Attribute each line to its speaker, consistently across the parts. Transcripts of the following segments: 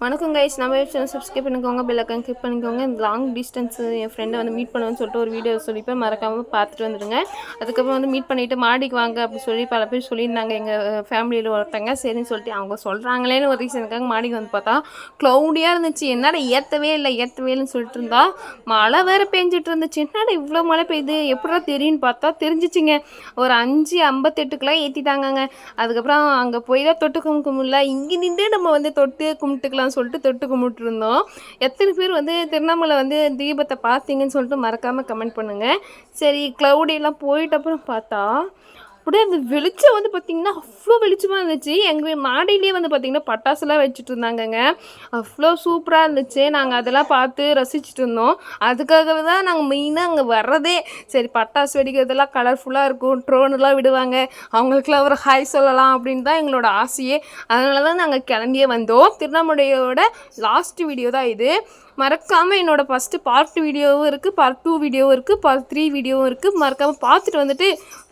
Speaker 1: வணக்கம் கைஸ், நம்ம channel subscribe பண்ணிக்கோங்க, பெல் ஐக்கான் கிளிக் பண்ணிக்கோங்க. இந்த லாங் டிஸ்டன்ஸ் என் ஃப்ரெண்டை வந்து மீட் பண்ணுவேன்னு சொல்லிட்டு ஒரு வீடியோ சொல்லிப்பேன், மறக்காமல் பார்த்துட்டு வந்துடுங்க. அதுக்கப்புறம் வந்து மீட் பண்ணிவிட்டு மாடிக்கு வாங்க அப்படி சொல்லி பல பேர் சொல்லியிருந்தாங்க எங்கள் ஃபேமிலியில் ஒருத்தங்க. சரின்னு சொல்லிட்டு அவங்க சொல்கிறாங்களேன்னு ஒரு ரீசனுக்காக மாடிக்கு வந்து பார்த்தா க்ளவுடியாக இருந்துச்சு. என்னடா ஏற்றவே இல்லைன்னு சொல்லிட்டு இருந்தா மழை வேறு பெஞ்சிட்டு இருந்துச்சு. என்னடா இவ்வளோ மழை பெய்யுது எப்படா தெரியுன்னு பார்த்தா தெரிஞ்சிச்சிங்க. ஒரு 5:58 ஏற்றிட்டாங்கங்க. அதுக்கப்புறம் அங்கே போய் தான் தொட்டு கும்பிட முடியல. இங்கே நின்று நம்ம வந்து தொட்டு கும்பிட்டுக்கலாம் சொல்லிட்டு தொட்டு கும்பிட்டு இருந்தோம். எத்தனை பேர் வந்து திருவண்ணாமலை வந்து தீபத்தை பார்த்தீங்கன்னு சொல்லிட்டு மறக்காமல் கமெண்ட் பண்ணுங்கள். சரி, க்ளவுடியெல்லாம் போயிட்டு அப்புறம் பார்த்தா அப்படியே அந்த வெளிச்சம் வந்து பார்த்திங்கன்னா அவ்வளோ வெளிச்சமாக இருந்துச்சு. எங்கள் மாடியிலே வந்து பார்த்திங்கன்னா பட்டாசுலாம் வச்சுட்டு இருந்தாங்கங்க. அவ்வளோ சூப்பராக இருந்துச்சு. நாங்கள் அதெல்லாம் பார்த்து ரசிச்சுட்டு இருந்தோம். அதுக்காகவே தான் நாங்கள் மெயினாக அங்கே வர்றதே. சரி, பட்டாசு வெடிக்கிறதெல்லாம் கலர்ஃபுல்லாக இருக்கும், ட்ரோனெலாம் விடுவாங்க, அவங்களுக்குலாம் ஒரு ஹாய் சொல்லலாம் அப்படின்னு தான் எங்களோட ஆசையே. அதனால தான் நாங்கள் கிளம்பியே வந்தோம். திருவண்ணாமலையோட லாஸ்ட் வீடியோ தான் இது. மறக்காமல் என்னோடய ஃபஸ்ட்டு பார்ட் வீடியோவும் இருக்குது, பார்ட் 2 வீடியோவும் இருக்குது, பார்ட் 3 வீடியோவும் இருக்குது. மறக்காமல் பார்த்துட்டு வந்துட்டு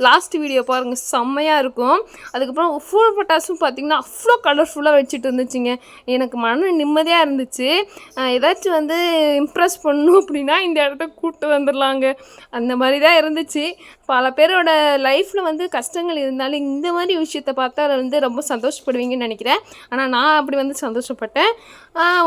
Speaker 1: லாஸ்ட் வீடியோ பாருங்கள், செம்மையாக இருக்கும். அதுக்கப்புறம் ஃபுல் பட்டாசும் பார்த்திங்கன்னா அவ்வளோ கலர்ஃபுல்லாக வச்சுட்டு இருந்துச்சுங்க. எனக்கு மன நிம்மதியாக இருந்துச்சு. ஏதாச்சும் வந்து இம்ப்ரெஸ் பண்ணணும் அப்படின்னா இந்த இடத்த கூப்பிட்டு வந்துடலாங்க, அந்த மாதிரி தான் இருந்துச்சு. பல பேரோட லைஃப்பில் வந்து கஷ்டங்கள் இருந்தாலும் இந்த மாதிரி விஷயத்தை பார்த்தா வந்து ரொம்ப சந்தோஷப்படுவீங்கன்னு நினைக்கிறேன். ஆனால் நான் அப்படி வந்து சந்தோஷப்பட்டேன்.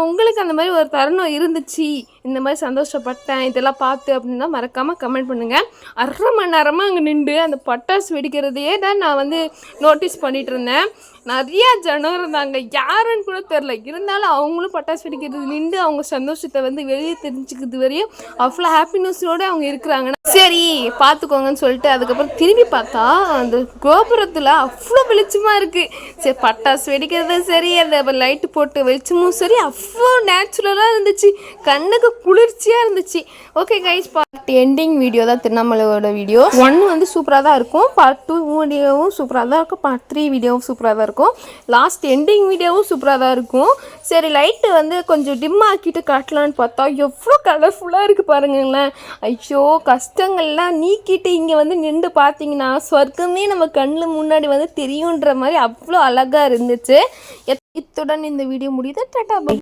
Speaker 1: உங்களுக்கு அந்த மாதிரி ஒரு தருணம் இருந்துச்சு, இந்த மாதிரி சந்தோஷப்பட்டேன் இதெல்லாம் பார்த்து அப்படின்னா மறக்காமல் கமெண்ட் பண்ணுங்கள். 1/2 மணி நேரமாக அங்கே நின்று அந்த பட்டாசு வெடிக்கிறதையே தான் நான் வந்து நோட்டீஸ் பண்ணிகிட்டு இருந்தேன். நிறையா ஜனம் இருந்தாங்க, யாருன்னு கூட தெரில. இருந்தாலும் அவங்களும் பட்டாசு வெடிக்கிறது நின்று அவங்க சந்தோஷத்தை வந்து வெளியே தெரிஞ்சுக்கிறது வரையும் அவ்வளோ ஹாப்பினஸோடு அவங்க இருக்கிறாங்கன்னா சரி பார்த்துக்கோங்கன்னு சொல்லிட்டு அதுக்கப்புறம் திரும்பி பார்த்தா அந்த கோபுரத்தில் அவ்வளோ வெளிச்சமாக இருக்குது. சரி, பட்டாசு வெடிக்கிறதும் சரி, அந்த லைட்டு போட்டு வெளிச்சமும் சரி, அவ்வளோ நேச்சுரலாக இருந்துச்சு, கண்ணுக்கு குளிர்ச்சியாக இருந்துச்சு. Okay guys, part ending video தான் திருவண்ணாமலையோட வீடியோ. 1 வந்து சூப்பராக தான் இருக்கும், பார்ட் 2 வீடியோவும் சூப்பராக தான் இருக்கும், பார்ட் 3 வீடியோவும் சூப்பராக தான் இருக்கும், லாஸ்ட் எண்டிங் வீடியோவும் சூப்பராக தான் இருக்கும். சரி, லைட்டு வந்து கொஞ்சம் டிம் ஆக்கிட்டு காட்டலான்னு பார்த்தா எவ்வளோ கலர்ஃபுல்லாக இருக்குது பாருங்களேன். ஐயோ, கஷ்டங்கள்லாம் நீக்கிட்டு இங்கே வந்து நின்று பார்த்தீங்கன்னா சொர்க்கமே நம்ம கண்ணில் முன்னாடி வந்து தெரியுன்ற மாதிரி அவ்வளோ அழகாக இருந்துச்சு. இத்துடன் இந்த வீடியோ முடியுது. Tata bye.